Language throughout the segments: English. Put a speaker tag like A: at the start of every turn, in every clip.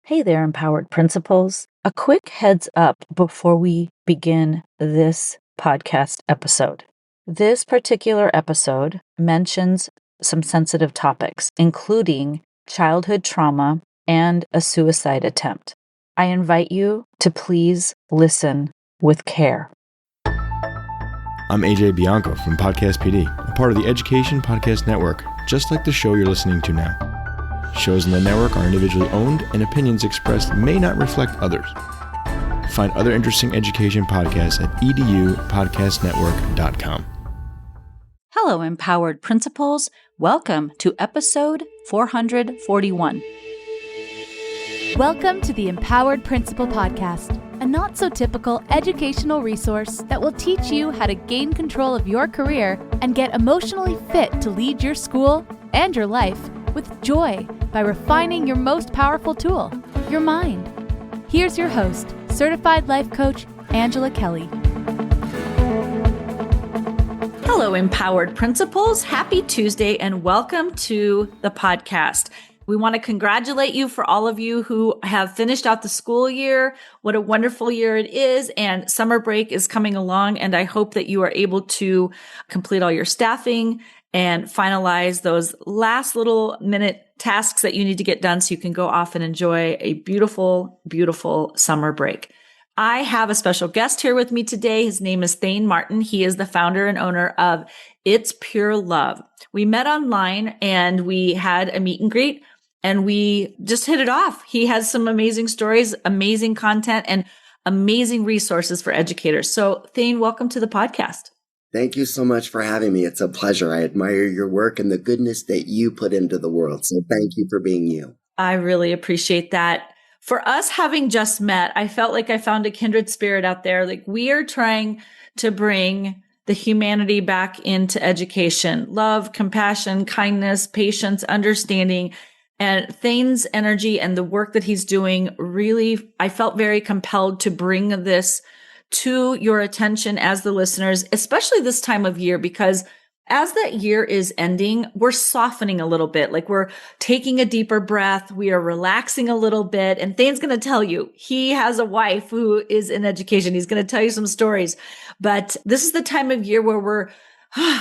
A: Hey there, Empowered Principals. A quick heads up before we begin this podcast episode. This particular episode mentions some sensitive topics, including childhood trauma and a suicide attempt. I invite you to please listen with care.
B: I'm AJ Bianco from Podcast PD, a part of the Education Podcast Network, just like the show you're listening to now. Shows in the network are individually owned, and opinions expressed may not reflect others. Find other interesting education podcasts at edupodcastnetwork.com.
A: Hello, Empowered Principals. Welcome to episode 441.
C: Welcome to the Empowered Principal Podcast, a not-so-typical educational resource that will teach you how to gain control of your career and get emotionally fit to lead your school and your life with joy by refining your most powerful tool, your mind. Here's your host, Certified Life Coach, Angela Kelly.
A: Hello, Empowered Principals. Happy Tuesday and welcome to the podcast. We want to congratulate you for all of you who have finished out the school year. What a wonderful year it is. And summer break is coming along. And I hope that you are able to complete all your staffing and finalize those last little minute tasks that you need to get done so you can go off and enjoy a beautiful, beautiful summer break. I have a special guest here with me today. His name is Thayne Martin. He is the founder and owner of It's Pure Love. We met online and we had a meet and greet and we just hit it off. He has some amazing stories, amazing content, and amazing resources for educators. So Thayne, welcome to the podcast.
D: Thank you so much for having me. It's a pleasure. I admire your work and the goodness that you put into the world. So thank you for being you.
A: I really appreciate that. For us having just met, I felt like I found a kindred spirit out there. Like we are trying to bring the humanity back into education, love, compassion, kindness, patience, understanding. And Thayne's energy and the work that he's doing really, I felt very compelled to bring this to your attention as the listeners, especially this time of year, because as that year is ending, we're softening a little bit. Like we're taking a deeper breath. We are relaxing a little bit. And Thayne's going to tell you, he has a wife who is in education. He's going to tell you some stories. But this is the time of year where we're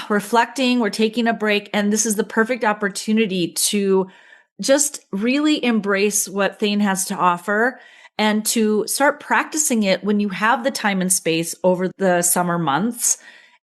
A: reflecting, we're taking a break. And this is the perfect opportunity to just really embrace what Thayne has to offer and to start practicing it when you have the time and space over the summer months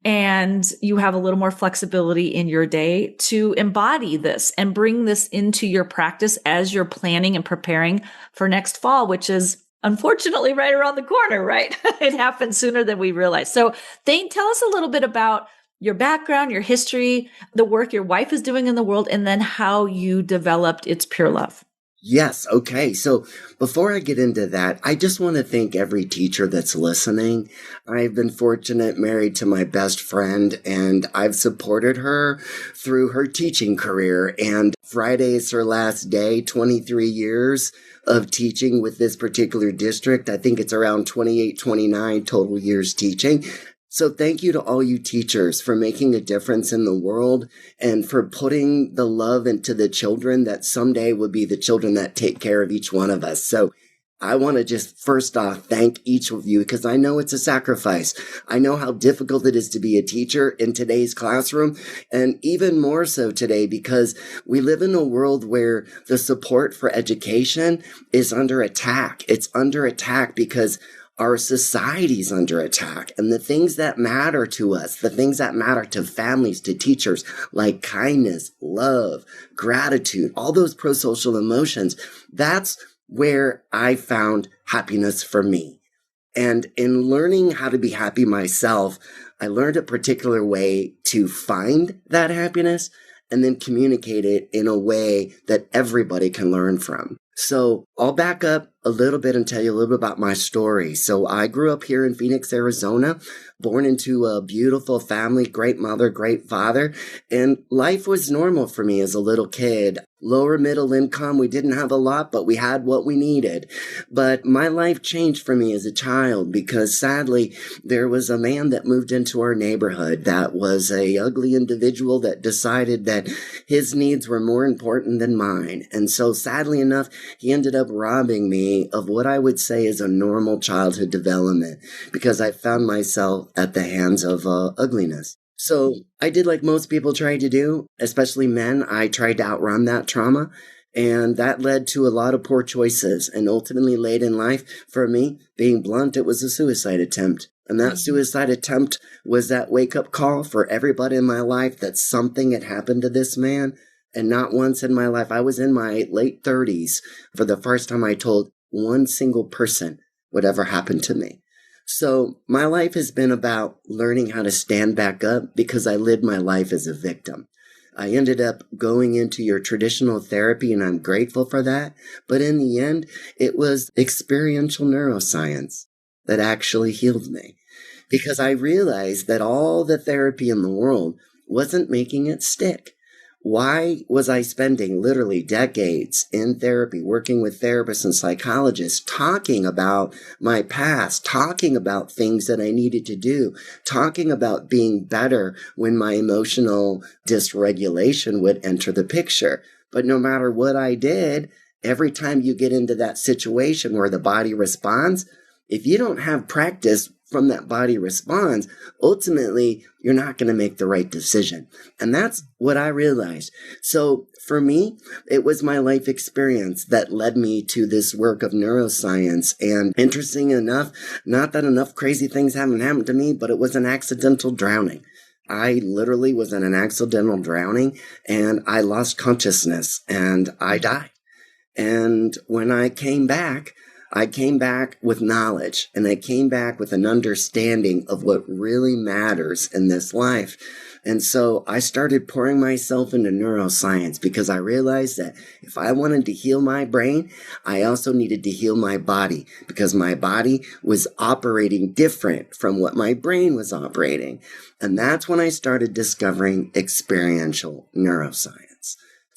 A: and you have a little more flexibility in your day to embody this and bring this into your practice as you're planning and preparing for next fall, which is unfortunately right around the corner, right? It happens sooner than we realize. So Thayne, tell us a little bit about your background, your history, the work your wife is doing in the world, and then how you developed It's Pure Love.
D: Yes. Okay. So before I get into that, I just want to thank every teacher that's listening. I've been fortunate, married to my best friend, and I've supported her through her teaching career. And Friday is her last day, 23 years of teaching with this particular district. I think it's around 28, 29 total years teaching. So thank you to all you teachers for making a difference in the world and for putting the love into the children that someday will be the children that take care of each one of us. So I want to just first off thank each of you because I know it's a sacrifice. I know how difficult it is to be a teacher in today's classroom, and even more so today because we live in a world where the support for education is under attack. It's under attack because our society's under attack, and the things that matter to us, the things that matter to families, to teachers, like kindness, love, gratitude, all those prosocial emotions, that's where I found happiness for me. And in learning how to be happy myself, I learned a particular way to find that happiness and then communicate it in a way that everybody can learn from. So I'll back up a little bit and tell you a little bit about my story. So I grew up here in Phoenix, Arizona, born into a beautiful family, great mother, great father, and life was normal for me as a little kid. Lower middle income. We didn't have a lot, but we had what we needed. But my life changed for me as a child because sadly, there was a man that moved into our neighborhood that was a ugly individual that decided that his needs were more important than mine. And so sadly enough, he ended up robbing me of what I would say is a normal childhood development because I found myself at the hands of ugliness. So I did like most people try to do, especially men. I tried to outrun that trauma, and that led to a lot of poor choices. And ultimately, late in life, for me, being blunt, it was a suicide attempt. And that suicide attempt was that wake-up call for everybody in my life that something had happened to this man. And not once in my life, I was in my late 30s, for the first time I told one single person what ever happened to me. So my life has been about learning how to stand back up because I lived my life as a victim. I ended up going into your traditional therapy, and I'm grateful for that. But in the end, it was experiential neuroscience that actually healed me because I realized that all the therapy in the world wasn't making it stick. Why was I spending literally decades in therapy, working with therapists and psychologists, talking about my past, talking about things that I needed to do, talking about being better when my emotional dysregulation would enter the picture? But no matter what I did, every time you get into that situation where the body responds, if you don't have practice from that body responds, ultimately, you're not going to make the right decision. And that's what I realized. So for me, it was my life experience that led me to this work of neuroscience. And interesting enough, not that enough crazy things haven't happened to me, but it was an accidental drowning. I literally was in an accidental drowning and I lost consciousness and I died. And when I came back with knowledge, and I came back with an understanding of what really matters in this life. And so I started pouring myself into neuroscience because I realized that if I wanted to heal my brain, I also needed to heal my body because my body was operating different from what my brain was operating. And that's when I started discovering experiential neuroscience.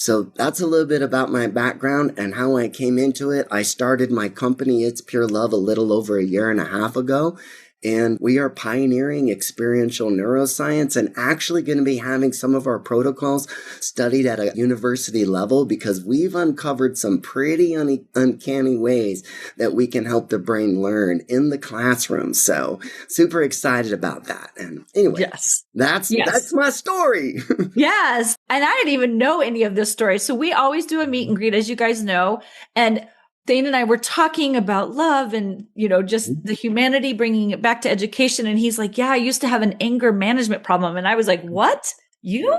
D: So that's a little bit about my background and how I came into it. I started my company, It's Pure Love, a little over a year and a half ago. And we are pioneering experiential neuroscience and actually going to be having some of our protocols studied at a university level because we've uncovered some pretty uncanny ways that we can help the brain learn in the classroom. So super excited about that. And anyway,
A: Yes.
D: That's my story.
A: Yes. And I didn't even know any of this story. So we always do a meet and greet, as you guys know. And Thayne and I were talking about love and, just the humanity, bringing it back to education. And he's like, yeah, I used to have an anger management problem. And I was like, what? You?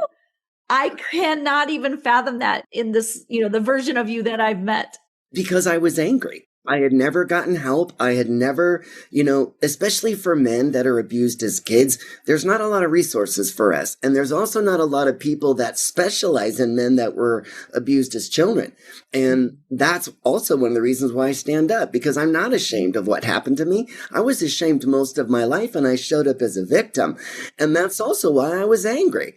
A: I cannot even fathom that in this, the version of you that I've met.
D: Because I was angry. I had never gotten help. I had never, especially for men that are abused as kids, there's not a lot of resources for us. And there's also not a lot of people that specialize in men that were abused as children. And that's also one of the reasons why I stand up, because I'm not ashamed of what happened to me. I was ashamed most of my life and I showed up as a victim. And that's also why I was angry.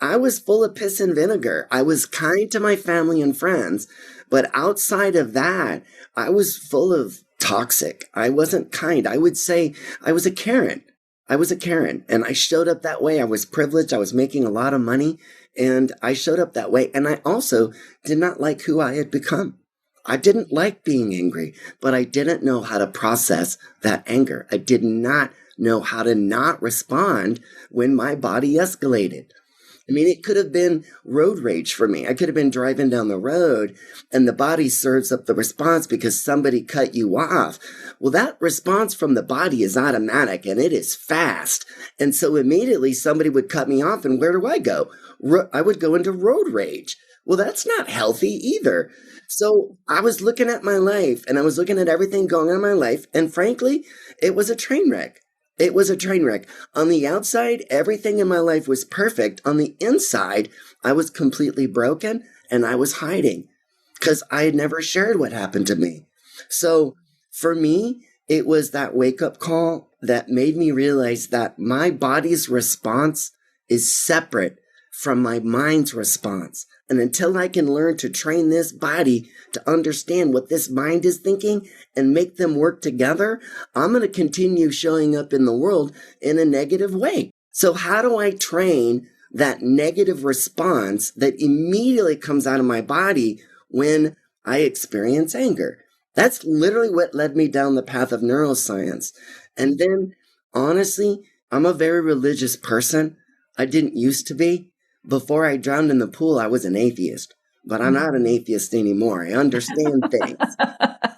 D: I was full of piss and vinegar. I was kind to my family and friends. But outside of that, I was full of toxic. I wasn't kind. I would say I was a Karen. And I showed up that way. I was privileged. I was making a lot of money. And I showed up that way. And I also did not like who I had become. I didn't like being angry, but I didn't know how to process that anger. I did not know how to not respond when my body escalated. I mean, it could have been road rage for me. I could have been driving down the road and the body serves up the response because somebody cut you off. Well, that response from the body is automatic and it is fast. And so immediately somebody would cut me off and where do I go? I would go into road rage. Well, that's not healthy either. So I was looking at my life and I was looking at everything going on in my life. And frankly, it was a train wreck. It was a train wreck. On the outside, everything in my life was perfect. On the inside, I was completely broken and I was hiding because I had never shared what happened to me. So For me, it was that wake-up call that made me realize that my body's response is separate from my mind's response. And until I can learn to train this body to understand what this mind is thinking and make them work together, I'm going to continue showing up in the world in a negative way. So how do I train that negative response that immediately comes out of my body when I experience anger? That's literally what led me down the path of neuroscience. And then, honestly, I'm a very religious person. I didn't used to be. Before I drowned in the pool, I was an atheist. But I'm not an atheist anymore. I understand things.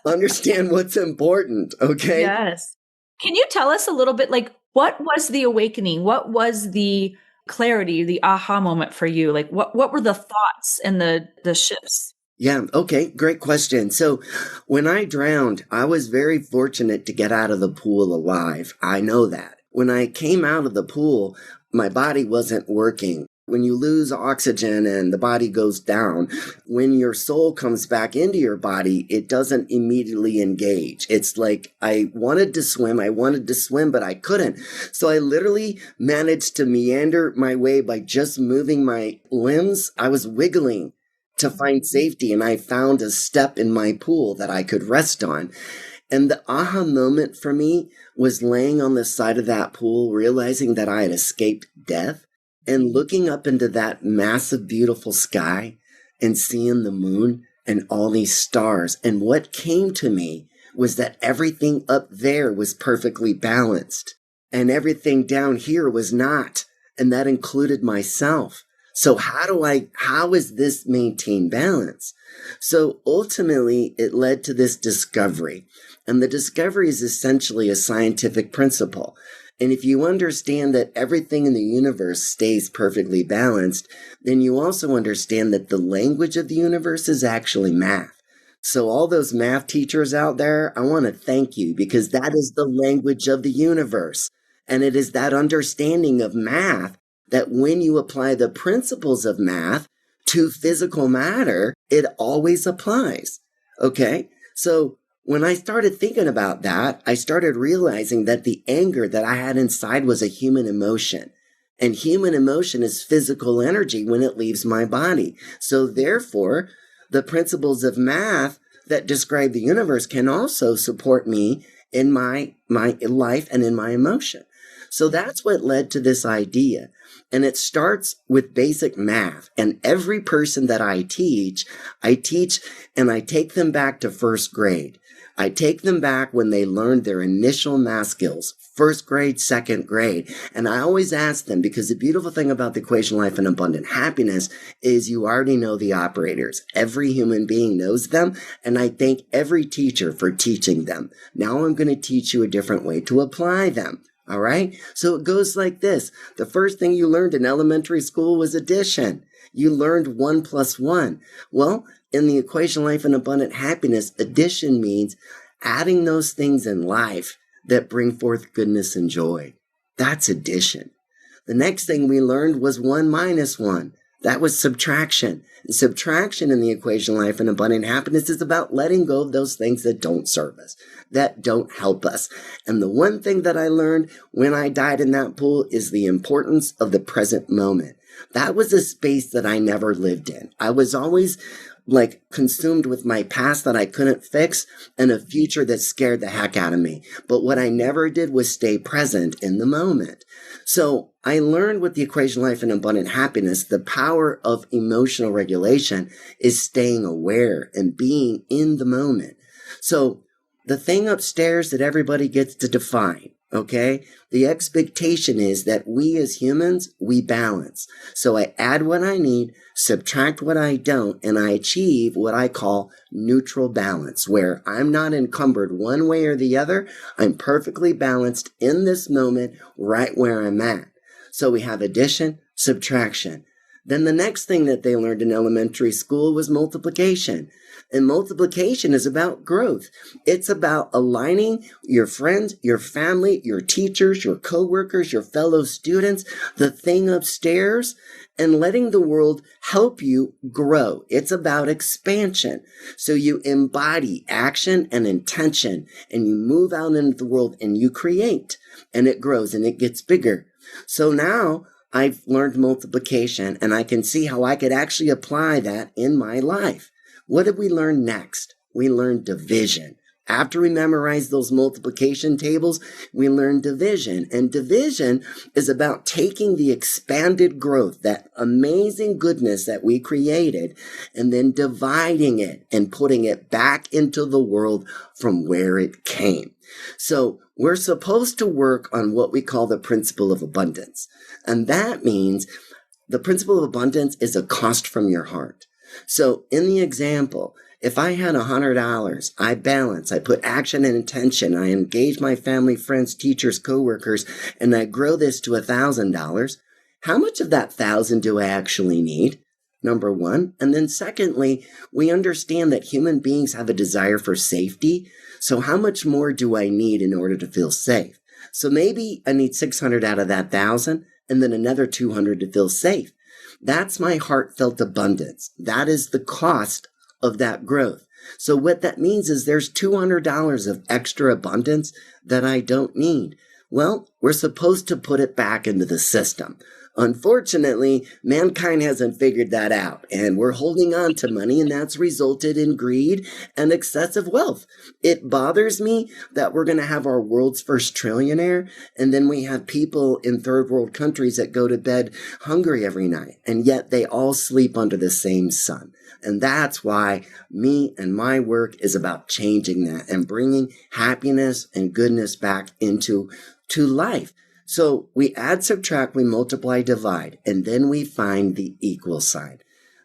D: Understand what's important, okay?
A: Yes. Can you tell us a little bit, like, what was the awakening? What was the clarity, the aha moment for you? Like, what were the thoughts and the shifts?
D: Yeah, okay, great question. So when I drowned, I was very fortunate to get out of the pool alive. I know that. When I came out of the pool, my body wasn't working. When you lose oxygen and the body goes down, when your soul comes back into your body, it doesn't immediately engage. It's like I wanted to swim, but I couldn't. So I literally managed to meander my way by just moving my limbs. I was wiggling to find safety, and I found a step in my pool that I could rest on. And the aha moment for me was laying on the side of that pool, realizing that I had escaped death, and looking up into that massive, beautiful sky and seeing the moon and all these stars. And what came to me was that everything up there was perfectly balanced and everything down here was not. And that included myself. So how is this maintained balance? So ultimately, it led to this discovery. And the discovery is essentially a scientific principle. And if you understand that everything in the universe stays perfectly balanced, then you also understand that the language of the universe is actually math. So all those math teachers out there, I want to thank you, because that is the language of the universe. And it is that understanding of math that when you apply the principles of math to physical matter, it always applies. Okay? So when I started thinking about that, I started realizing that the anger that I had inside was a human emotion. And human emotion is physical energy when it leaves my body. So therefore, the principles of math that describe the universe can also support me in my life and in my emotion. So that's what led to this idea. And it starts with basic math. And every person that I teach and I take them back to first grade. I take them back when they learned their initial math skills, first grade, second grade. And I always ask them, because the beautiful thing about the equation life and abundant happiness is you already know the operators. Every human being knows them. And I thank every teacher for teaching them. Now I'm going to teach you a different way to apply them. All right. So it goes like this. The first thing you learned in elementary school was addition. You learned 1 + 1. Well, in the equation life and abundant happiness, addition means adding those things in life that bring forth goodness and joy. That's addition. The next thing we learned was 1 - 1. That was subtraction. And subtraction in the equation life and abundant happiness is about letting go of those things that don't serve us, that don't help us. And the one thing that I learned when I died in that pool is the importance of the present moment. That was a space that I never lived in. I was always consumed with my past that I couldn't fix and a future that scared the heck out of me. But what I never did was stay present in the moment. So I learned with the equation life and abundant happiness, the power of emotional regulation is staying aware and being in the moment. So the thing upstairs that everybody gets to define, okay? The expectation is that we as humans, we balance. So I add what I need, subtract what I don't, and I achieve what I call neutral balance, where I'm not encumbered one way or the other. I'm perfectly balanced in this moment right where I'm at. So we have addition, subtraction. Then the next thing that they learned in elementary school was multiplication. And multiplication is about growth. It's about aligning your friends, your family, your teachers, your coworkers, your fellow students, the thing upstairs, and letting the world help you grow. It's about expansion. So you embody action and intention, and you move out into the world and you create, and it grows and it gets bigger. So now I've learned multiplication, and I can see how I could actually apply that in my life. What did we learn next? We learned division. After we memorized those multiplication tables, we learned division. And division is about taking the expanded growth, that amazing goodness that we created, and then dividing it and putting it back into the world from where it came. So we're supposed to work on what we call the principle of abundance. And that means the principle of abundance is a cost from your heart. So in the example, if I had $100, I balance, I put action and intention, I engage my family, friends, teachers, coworkers, and I grow this to $1,000, how much of that 1,000 do I actually need? Number one. And then secondly, we understand that human beings have a desire for safety. So how much more do I need in order to feel safe? So maybe I need 600 out of that 1,000 and then another 200 to feel safe. That's my heartfelt abundance. That is the cost of that growth. So what that means is there's $200 of extra abundance that I don't need. Well, we're supposed to put it back into the system. Unfortunately, mankind hasn't figured that out, and we're holding on to money, and that's resulted in greed and excessive wealth. It bothers me that we're going to have our world's first trillionaire, and then we have people in third world countries that go to bed hungry every night, and yet they all sleep under the same sun. And that's why me and my work is about changing that and bringing happiness and goodness back into life. So we add, subtract, we multiply, divide, and then we find the equal sign.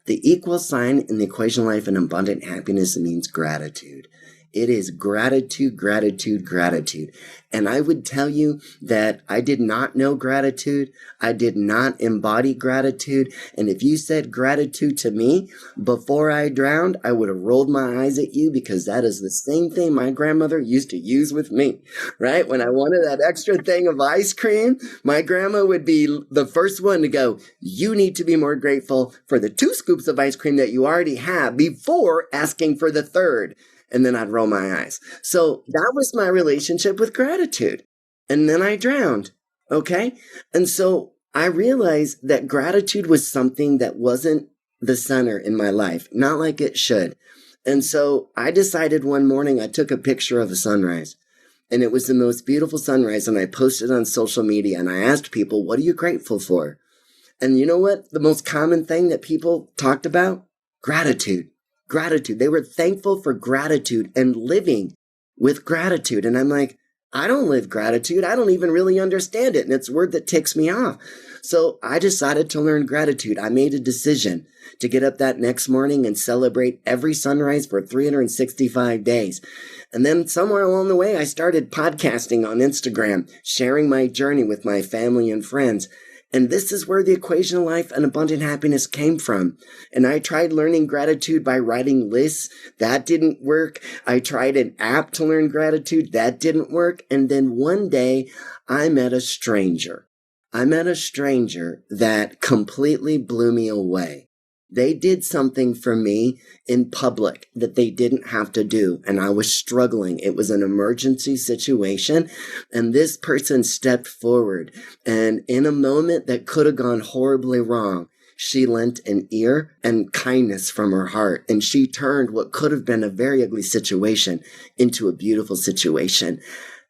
D: The equal sign in the equation of life and abundant happiness means gratitude. It is gratitude, gratitude, gratitude. And I would tell you that I did not know gratitude. I did not embody gratitude. And if you said gratitude to me before I drowned, I would have rolled my eyes at you, because that is the same thing my grandmother used to use with me, right? When I wanted that extra thing of ice cream, my grandma would be the first one to go, you need to be more grateful for the 2 scoops of ice cream that you already have before asking for the third. And then I'd roll my eyes. So that was my relationship with gratitude. And then I drowned. Okay. And so I realized that gratitude was something that wasn't the center in my life, not like it should. And so I decided one morning, I took a picture of a sunrise, and it was the most beautiful sunrise. And I posted on social media, and I asked people, what are you grateful for? And you know what? The most common thing that people talked about? Gratitude. Gratitude. They were thankful for gratitude and living with gratitude. And I'm like, I don't live gratitude. I don't even really understand it. And it's a word that ticks me off. So I decided to learn gratitude. I made a decision to get up that next morning and celebrate every sunrise for 365 days. And then somewhere along the way, I started podcasting on Instagram, sharing my journey with my family and friends. And this is where the equation of life and abundant happiness came from. And I tried learning gratitude by writing lists. That didn't work. I tried an app to learn gratitude. That didn't work. And then one day I met a stranger. I met a stranger that completely blew me away. They did something for me in public that they didn't have to do, and I was struggling. It was an emergency situation, and this person stepped forward, and in a moment that could have gone horribly wrong, she lent an ear and kindness from her heart, and she turned what could have been a very ugly situation into a beautiful situation.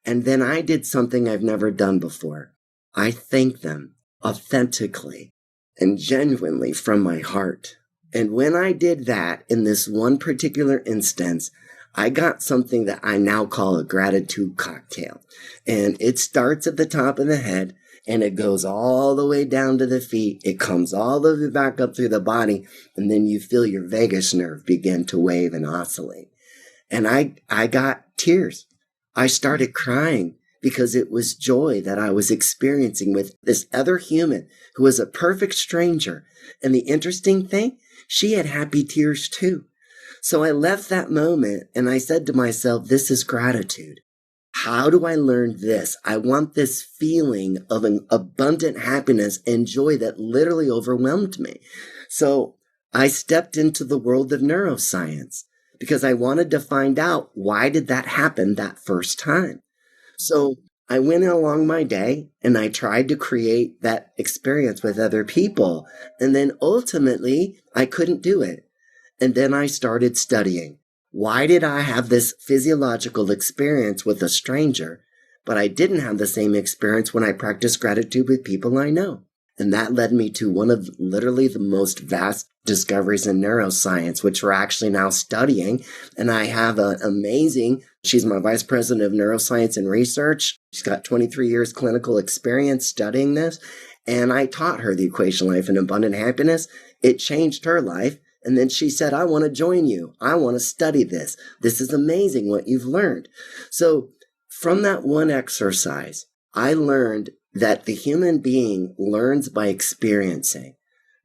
D: And then I did something I've never done before. I thanked them authentically and genuinely from my heart. And when I did that in this one particular instance, I got something that I now call a gratitude cocktail. And it starts at the top of the head and it goes all the way down to the feet. It comes all the way back up through the body. And then you feel your vagus nerve begin to wave and oscillate. And I got tears. I started crying because it was joy that I was experiencing with this other human who was a perfect stranger. And the interesting thing, she had happy tears too. So I left that moment and I said to myself, this is gratitude. How do I learn this? I want this feeling of an abundant happiness and joy that literally overwhelmed me. So I stepped into the world of neuroscience because I wanted to find out, why did that happen that first time? So I went along my day and I tried to create that experience with other people. And then ultimately I couldn't do it. And then I started studying. Why did I have this physiological experience with a stranger, but I didn't have the same experience when I practiced gratitude with people I know? And that led me to one of literally the most vast discoveries in neuroscience, which we're actually now studying. And I have an amazing, she's my vice president of neuroscience and research. She's got 23 years clinical experience studying this. And I taught her the equation life and abundant happiness. It changed her life. And then she said, I want to join you. I want to study this. This is amazing what you've learned. So from that one exercise, I learned that the human being learns by experiencing,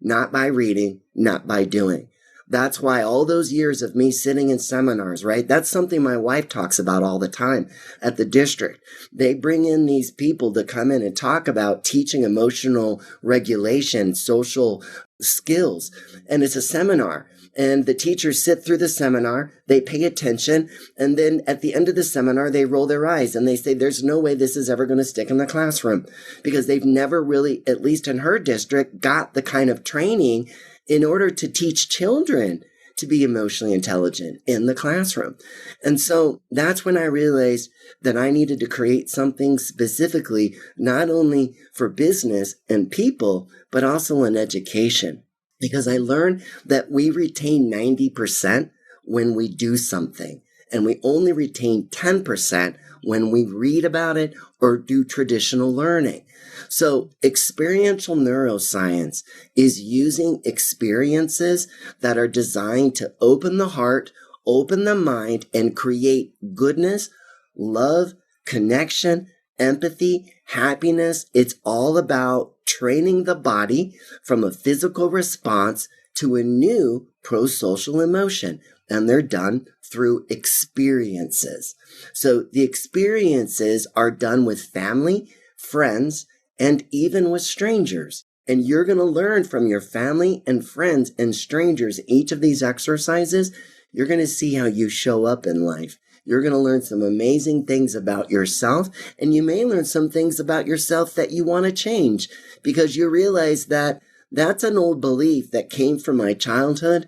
D: not by reading, not by doing. That's why all those years of me sitting in seminars, right? That's something my wife talks about all the time at the district. They bring in these people to come in and talk about teaching emotional regulation, social skills. And it's a seminar. And the teachers sit through the seminar, they pay attention, and then at the end of the seminar, they roll their eyes and they say, there's no way this is ever going to stick in the classroom, because they've never really, at least in her district, got the kind of training in order to teach children to be emotionally intelligent in the classroom. And so that's when I realized that I needed to create something specifically, not only for business and people, but also in education. Because I learned that we retain 90% when we do something, and we only retain 10% when we read about it or do traditional learning. So experiential neuroscience is using experiences that are designed to open the heart, open the mind, and create goodness, love, connection, empathy, happiness. It's all about training the body from a physical response to a new prosocial emotion. And they're done through experiences. So the experiences are done with family, friends, and even with strangers. And you're going to learn from your family and friends and strangers each of these exercises. You're going to see how you show up in life. You're going to learn some amazing things about yourself, and you may learn some things about yourself that you want to change, because you realize that that's an old belief that came from my childhood.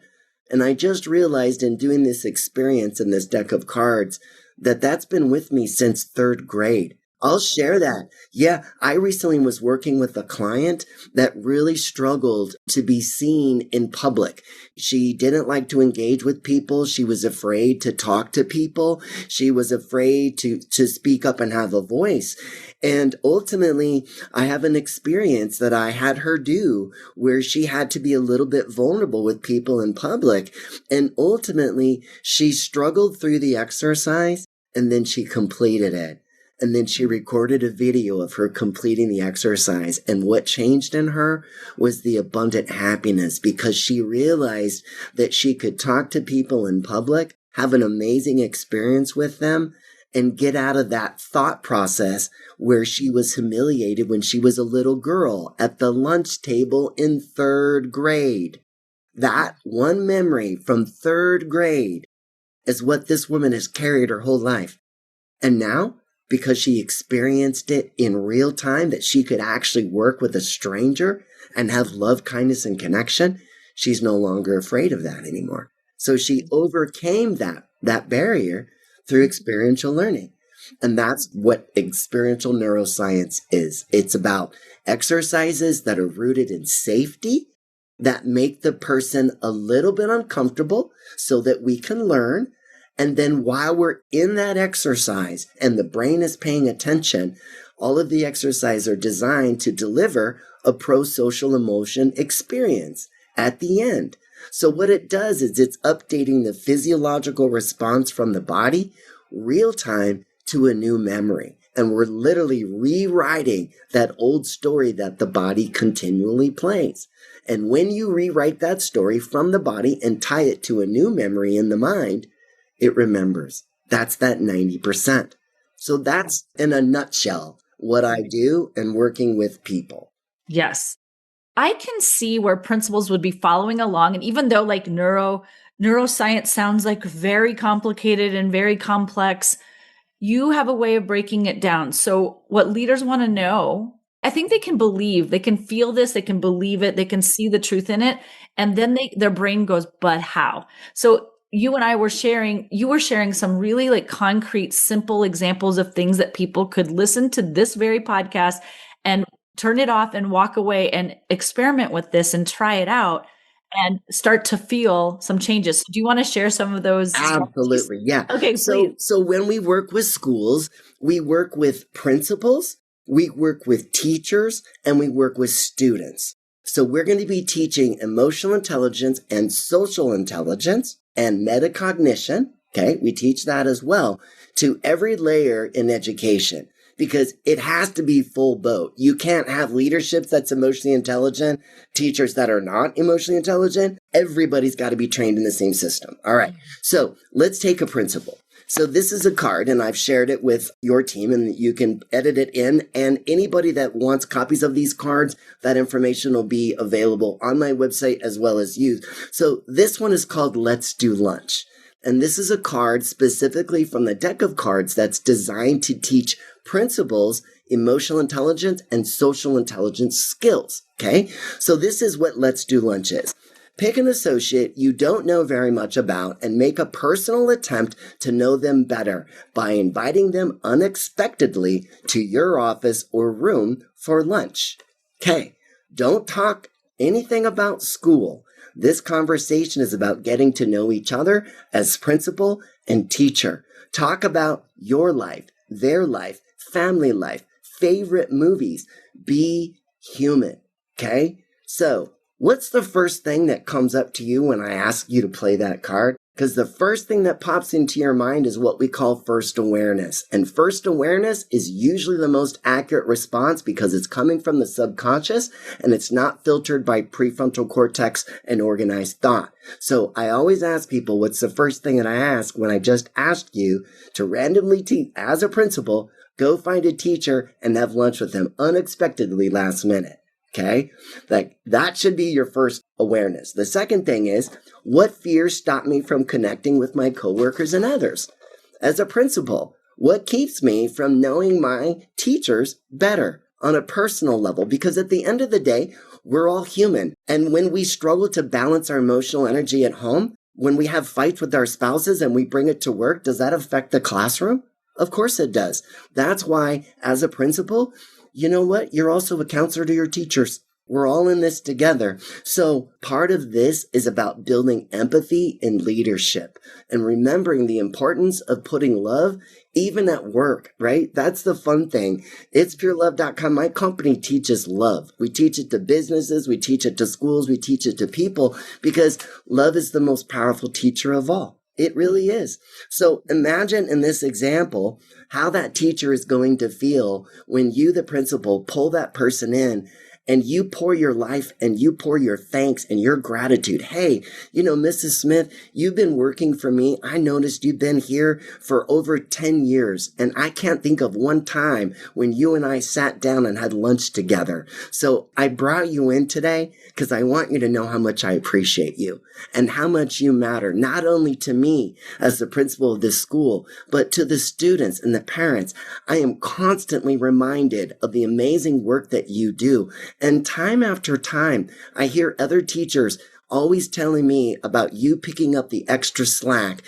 D: And I just realized in doing this experience in this deck of cards that that's been with me since third grade. I'll share that. Yeah, I recently was working with a client that really struggled to be seen in public. She didn't like to engage with people. She was afraid to talk to people. She was afraid to speak up and have a voice. And ultimately, I have an experience that I had her do where she had to be a little bit vulnerable with people in public. And ultimately, she struggled through the exercise, and then she completed it. And then she recorded a video of her completing the exercise. And what changed in her was the abundant happiness, because she realized that she could talk to people in public, have an amazing experience with them, and get out of that thought process where she was humiliated when she was a little girl at the lunch table in third grade. That one memory from third grade is what this woman has carried her whole life. And now, because she experienced it in real time, that she could actually work with a stranger and have love, kindness, and connection, she's no longer afraid of that anymore. So she overcame that barrier through experiential learning. And that's what experiential neuroscience is. It's about exercises that are rooted in safety, that make the person a little bit uncomfortable so that we can learn. And then while we're in that exercise and the brain is paying attention, all of the exercises are designed to deliver a prosocial emotion experience at the end. So what it does is it's updating the physiological response from the body real time to a new memory. And we're literally rewriting that old story that the body continually plays. And when you rewrite that story from the body and tie it to a new memory in the mind, it remembers. That's that 90%. So that's in a nutshell what I do and working with people.
A: Yes. I can see where principals would be following along. And even though like neuroscience sounds like very complicated and very complex, you have a way of breaking it down. So what leaders want to know, I think they can believe, they can feel this, they can believe it, they can see the truth in it. And then their brain goes, but how? So you and I were sharing, you were sharing some really like concrete, simple examples of things that people could listen to this very podcast and turn it off and walk away and experiment with this and try it out and start to feel some changes. Do you want to share some of those?
D: Absolutely. Yeah.
A: Okay, please.
D: So when we work with schools, we work with principals, we work with teachers, and we work with students. So we're going to be teaching emotional intelligence and social intelligence and metacognition. Okay. We teach that as well to every layer in education, because it has to be full boat. You can't have leadership that's emotionally intelligent, teachers that are not emotionally intelligent. Everybody's got to be trained in the same system. All right. So let's take a principle. So this is a card, and I've shared it with your team, and you can edit it in. And anybody that wants copies of these cards, that information will be available on my website as well as you. So this one is called Let's Do Lunch. And this is a card specifically from the deck of cards that's designed to teach principles, emotional intelligence, and social intelligence skills. Okay. So this is what Let's Do Lunch is. Pick an associate you don't know very much about and make a personal attempt to know them better by inviting them unexpectedly to your office or room for lunch. Okay. Don't talk anything about school. This conversation is about getting to know each other as principal and teacher. Talk about your life, their life, family life, favorite movies. Be human. Okay. So what's the first thing that comes up to you when I ask you to play that card? Because the first thing that pops into your mind is what we call first awareness. And first awareness is usually the most accurate response because it's coming from the subconscious and it's not filtered by prefrontal cortex and organized thought. So I always ask people, what's the first thing that I ask when I just asked you to randomly teach as a principal, go find a teacher and have lunch with them unexpectedly last minute. Okay. Like that should be your first awareness. The second thing is, what fears stop me from connecting with my coworkers and others? As a principal, what keeps me from knowing my teachers better on a personal level? Because at the end of the day, we're all human. And when we struggle to balance our emotional energy at home, when we have fights with our spouses and we bring it to work, does that affect the classroom? Of course it does. That's why as a principal, you know what? You're also a counselor to your teachers. We're all in this together. So part of this is about building empathy in leadership and remembering the importance of putting love even at work, right? That's the fun thing. It'sPureLove.com. My company teaches love. We teach it to businesses. We teach it to schools. We teach it to people because love is the most powerful teacher of all. It really is. So imagine in this example how that teacher is going to feel when you, the principal, pull that person in and you pour your life and you pour your thanks and your gratitude. Hey, Mrs. Smith, you've been working for me. I noticed you've been here for over 10 years. And I can't think of one time when you and I sat down and had lunch together. So I brought you in today because I want you to know how much I appreciate you and how much you matter, not only to me as the principal of this school, but to the students and the parents. I am constantly reminded of the amazing work that you do. And time after time, I hear other teachers always telling me about you picking up the extra slack.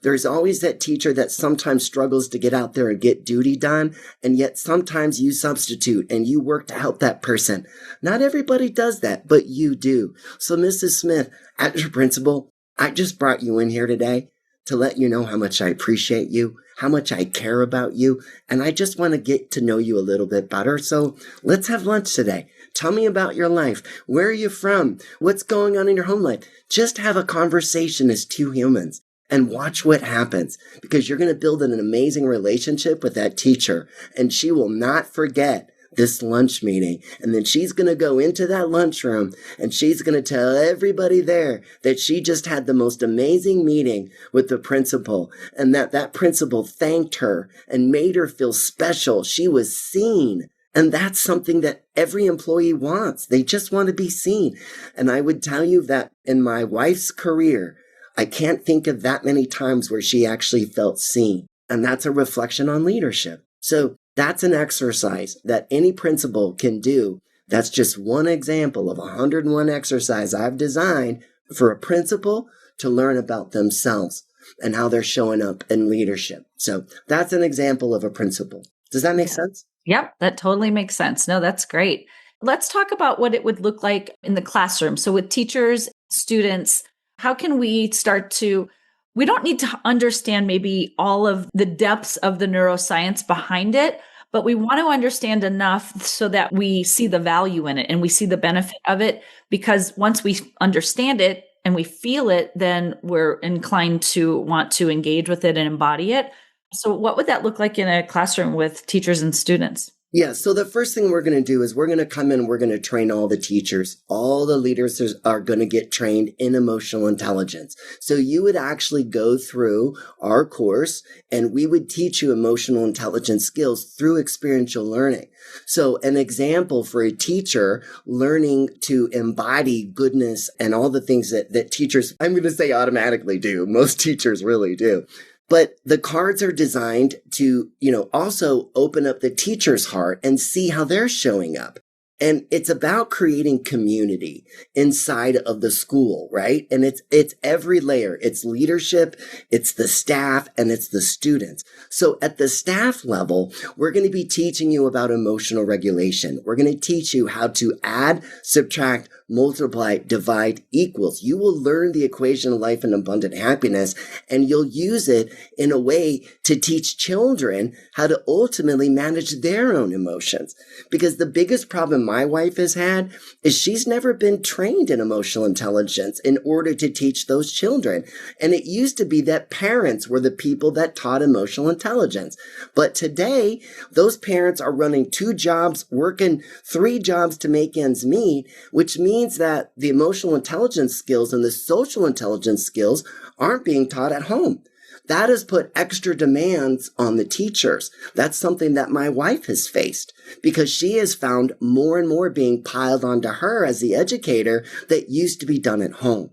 D: There's always that teacher that sometimes struggles to get out there and get duty done. And yet sometimes you substitute and you work to help that person. Not everybody does that, but you do. So Mrs. Smith, as your principal, I just brought you in here today to let you know how much I appreciate you, how much I care about you, and I just want to get to know you a little bit better. So let's have lunch today. Tell me about your life. Where are you from? What's going on in your home life? Just have a conversation as two humans. and watch what happens, because you're going to build an amazing relationship with that teacher, and she will not forget this lunch meeting. And then she's going to go into that lunchroom and she's going to tell everybody there that she just had the most amazing meeting with the principal, and that principal thanked her and made her feel special. She was seen. And that's something that every employee wants. They just want to be seen. And I would tell you that in my wife's career, I can't think of that many times where she actually felt seen. And that's a reflection on leadership. So that's an exercise that any principal can do. That's just one example of 101 exercises I've designed for a principal to learn about themselves and how they're showing up in leadership. So that's an example of a principal. Does that make sense?
A: Yep, that totally makes sense. No, that's great. Let's talk about what it would look like in the classroom. So with teachers, students, how can we start to, we don't need to understand maybe all of the depths of the neuroscience behind it, but we want to understand enough so that we see the value in it and we see the benefit of it. Because once we understand it and we feel it, then we're inclined to want to engage with it and embody it. So what would that look like in a classroom with teachers and students?
D: Yeah, so the first thing we're going to do is we're going to come in, we're going to train all the teachers. All the leaders are going to get trained in emotional intelligence. So you would actually go through our course and we would teach you emotional intelligence skills through experiential learning. So an example for a teacher learning to embody goodness and all the things that teachers, I'm going to say automatically do. Most teachers really do. But the cards are designed to, also open up the teacher's heart and see how they're showing up. And it's about creating community inside of the school, right? And it's every layer. It's leadership, it's the staff, and it's the students. So at the staff level, we're going to be teaching you about emotional regulation. We're going to teach you how to add, subtract, multiply, divide, equals. You will learn the equation of life and abundant happiness, and you'll use it in a way to teach children how to ultimately manage their own emotions. Because the biggest problem my wife has had is she's never been trained in emotional intelligence in order to teach those children. And it used to be that parents were the people that taught emotional intelligence. But today, those parents are running 2 jobs, working 3 jobs to make ends meet, which means that the emotional intelligence skills and the social intelligence skills aren't being taught at home. That has put extra demands on the teachers. That's something that my wife has faced because she has found more and more being piled onto her as the educator that used to be done at home.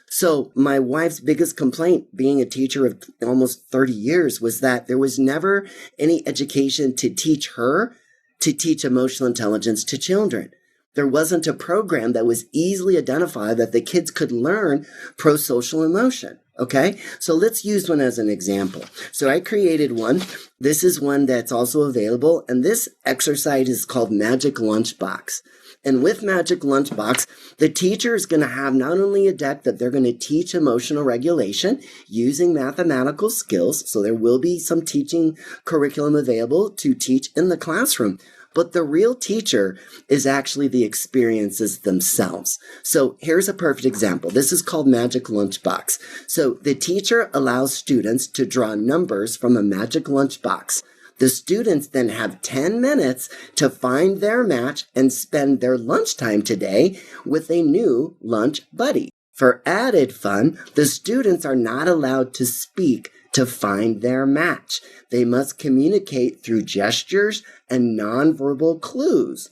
D: So my wife's biggest complaint, being a teacher of almost 30 years, was that there was never any education to teach her to teach emotional intelligence to children. There wasn't a program that was easily identified that the kids could learn prosocial emotion. Okay, so let's use one as an example. So I created one. This is one that's also available, and this exercise is called Magic Lunchbox. And with Magic Lunchbox, the teacher is going to have not only a deck that they're going to teach emotional regulation using mathematical skills, so there will be some teaching curriculum available to teach in the classroom, but the real teacher is actually the experiences themselves. So here's a perfect example. This is called Magic Lunchbox. So the teacher allows students to draw numbers from a Magic Lunchbox. The students then have 10 minutes to find their match and spend their lunchtime today with a new lunch buddy. For added fun, the students are not allowed to speak to find their match. They must communicate through gestures and nonverbal clues.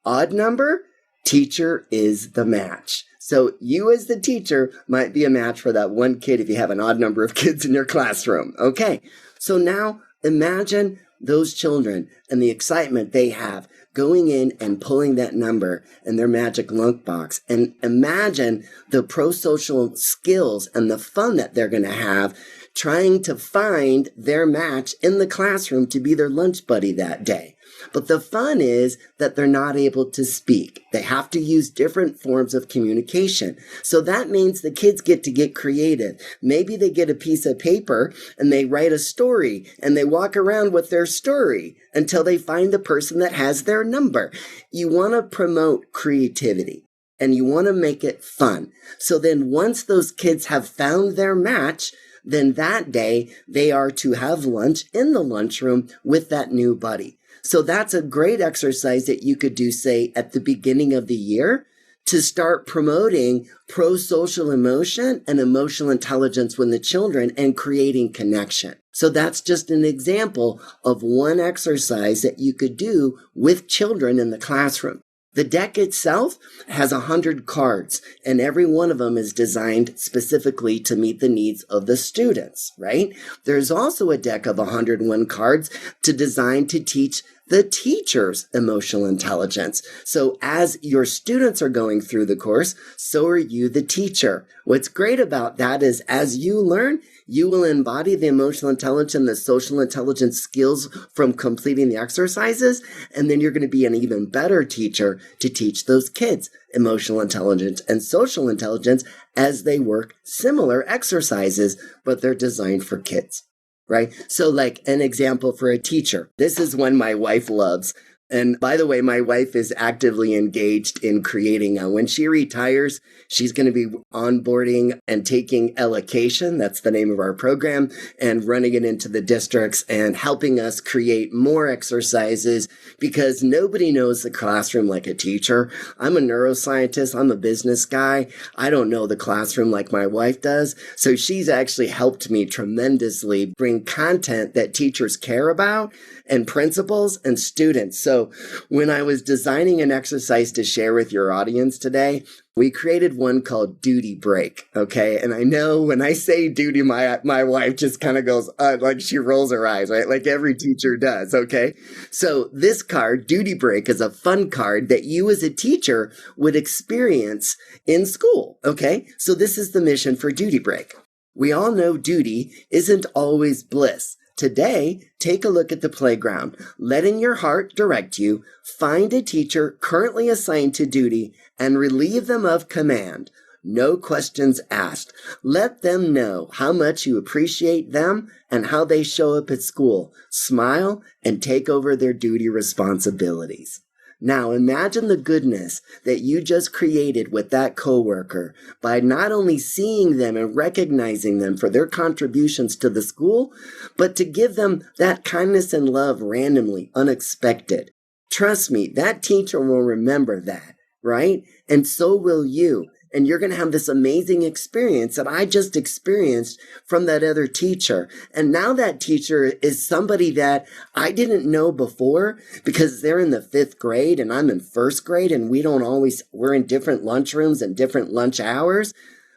D: Odd number, teacher is the match. So you as the teacher might be a match for that one kid if you have an odd number of kids in your classroom. Okay, so now imagine those children and the excitement they have going in and pulling that number in their Magic Lunchbox, and imagine the prosocial skills and the fun that they're going to have trying to find their match in the classroom to be their lunch buddy that day. But the fun is that they're not able to speak. They have to use different forms of communication. So that means the kids get to get creative. Maybe they get a piece of paper and they write a story and they walk around with their story until they find the person that has their number. You want to promote creativity and you want to make it fun. So then once those kids have found their match, then that day they are to have lunch in the lunchroom with that new buddy. So that's a great exercise that you could do, say, at the beginning of the year to start promoting prosocial emotion and emotional intelligence with the children and creating connection. So that's just an example of one exercise that you could do with children in the classroom. The deck itself has 100 cards, and every one of them is designed specifically to meet the needs of the students, right? There's also a deck of 101 cards designed to teach the teacher's emotional intelligence. So as your students are going through the course, so are you, the teacher. What's great about that is as you learn, you will embody the emotional intelligence and the social intelligence skills from completing the exercises. And then you're going to be an even better teacher to teach those kids emotional intelligence and social intelligence as they work similar exercises, but they're designed for kids. Right? So like an example for a teacher, this is one my wife loves. And by the way, my wife is actively engaged in creating, when she retires, she's going to be onboarding and taking allocation. That's the name of our program, and running it into the districts and helping us create more exercises because nobody knows the classroom like a teacher. I'm a neuroscientist. I'm a business guy. I don't know the classroom like my wife does. So she's actually helped me tremendously bring content that teachers care about and principals and students. So when I was designing an exercise to share with your audience today, we created one called Duty Break, okay? And I know when I say duty, my wife just kind of goes, like she rolls her eyes, right? Like every teacher does, okay? So this card, Duty Break, is a fun card that you as a teacher would experience in school, okay? So this is the mission for Duty Break. We all know duty isn't always bliss. Today, take a look at the playground. Letting your heart direct you, find a teacher currently assigned to duty and relieve them of command. No questions asked. Let them know how much you appreciate them and how they show up at school. Smile and take over their duty responsibilities. Now imagine the goodness that you just created with that coworker by not only seeing them and recognizing them for their contributions to the school, but to give them that kindness and love randomly, unexpected. Trust me, that teacher will remember that, right? And so will you. And you're going to have this amazing experience that I just experienced from that other teacher. And now that teacher is somebody that I didn't know before because they're in the 5th grade and I'm in 1st grade and we're in different lunchrooms and different lunch hours.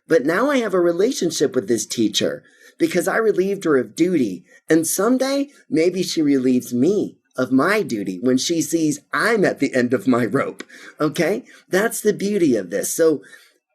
D: But now I have a relationship with this teacher because I relieved her of duty. And someday maybe she relieves me of my duty when she sees I'm at the end of my rope. Okay? That's the beauty of this. So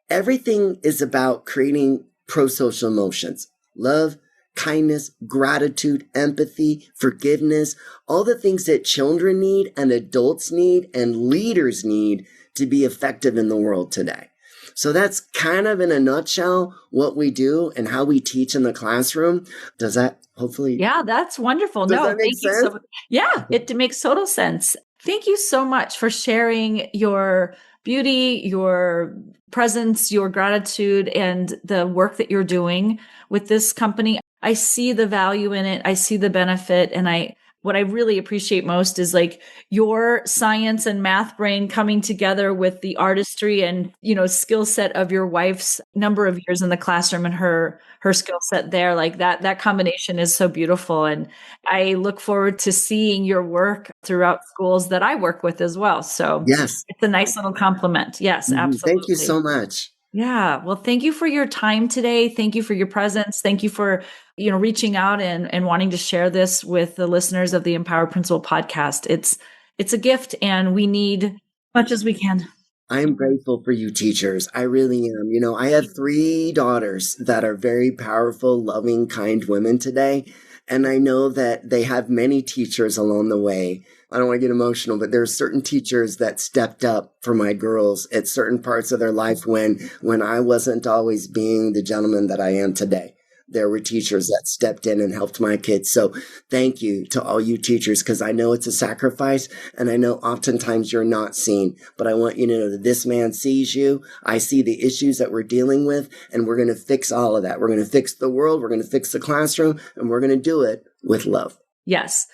D: everything is about creating prosocial emotions, love, kindness, gratitude, empathy, forgiveness, all the things that children need and adults need and leaders need to be effective in the world today. So that's kind of in a nutshell what we do and how we teach in the classroom. Does that hopefully?
A: Yeah, that's wonderful.
D: Does that make
A: thank you
D: sense?
A: so much. Yeah, it makes total sense. Thank you so much for sharing your beauty, your presence, your gratitude, and the work that you're doing with this company. I see the value in it. I see the benefit. And what I really appreciate most is like your science and math brain coming together with the artistry and, skill set of your wife's number of years in the classroom and her skill set there. Like that combination is so beautiful. And I look forward to seeing your work throughout schools that I work with as well. So
D: Yes.
A: it's a nice little compliment. Yes, absolutely.
D: Thank you so much.
A: Yeah. Well, thank you for your time today. Thank you for your presence. Thank you for, reaching out and wanting to share this with the listeners of the Empowered Principal podcast. It's a gift and we need as much as we can.
D: I'm grateful for you teachers. I really am. I have 3 daughters that are very powerful, loving, kind women today. And I know that they have many teachers along the way. I don't want to get emotional, but there are certain teachers that stepped up for my girls at certain parts of their life when I wasn't always being the gentleman that I am today. there were teachers that stepped in and helped my kids. So thank you to all you teachers, because I know it's a sacrifice and I know oftentimes you're not seen, but I want you to know that this man sees you. I see the issues that we're dealing with, and we're going to fix all of that. We're going to fix the world. We're going to fix the classroom, and we're going to do it with love.
A: Yes.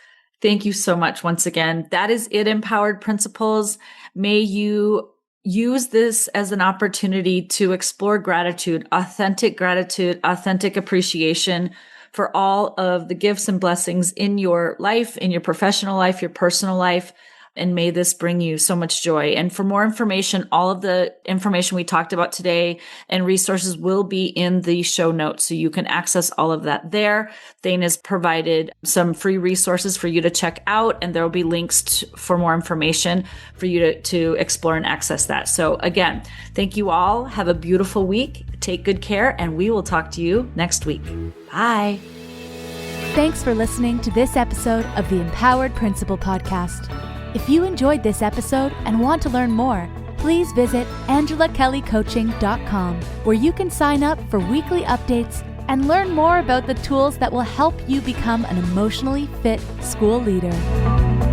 A: Thank you so much once again. That is it, Empowered Principals. May you use this as an opportunity to explore gratitude, authentic appreciation for all of the gifts and blessings in your life, in your professional life, your personal life. And may this bring you so much joy. And for more information, all of the information we talked about today and resources will be in the show notes. So you can access all of that there. Thayne has provided some free resources for you to check out, and there will be links for more information for you to explore and access that. So again, thank you all. Have a beautiful week. Take good care, and we will talk to you next week. Bye.
C: Thanks for listening to this episode of the Empowered Principal Podcast. If you enjoyed this episode and want to learn more, please visit angelakellycoaching.com, where you can sign up for weekly updates and learn more about the tools that will help you become an emotionally fit school leader.